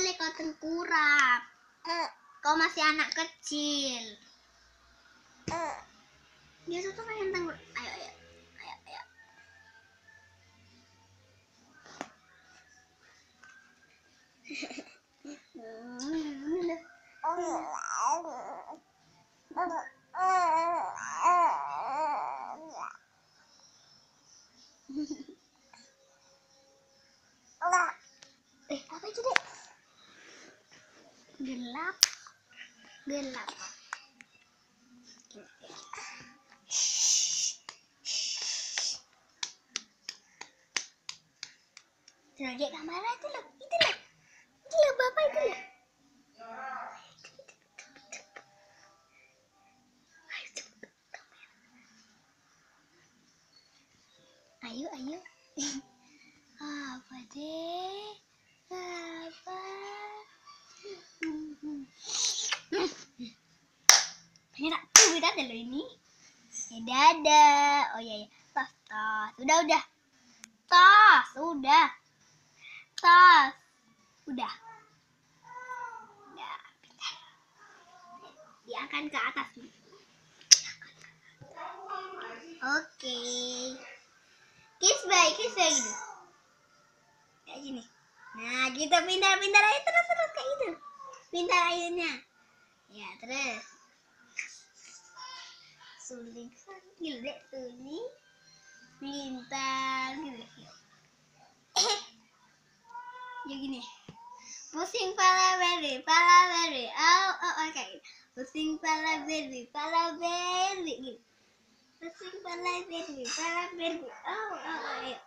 boleh kau tengkurap. Kau masih anak kecil. Dia tuh pengen tengkurap. Ayo. Apa itu, Dek? Gelap. Tuh, Dek, kamera itu loh. Itu loh Bapak itu loh. Ayo. Apa deh? Apa? Ini tak ada loh ini. Dadah. Oh iya. Tas. Udah. Tas. Udah. Bentar. Diangkat ke atas dulu. Oke. Kiss bye gitu. Kayak gini. Nah, gitu pintar aja terus kayak gitu. Pintar airnya. Ya, terus. Suling sambil Dek, suling. Pintar gitu. Ya gini. Pusing pala berry. Oh, kayak gitu. Pusing pala berry gitu. Pusing pala berry. Oh, ayo.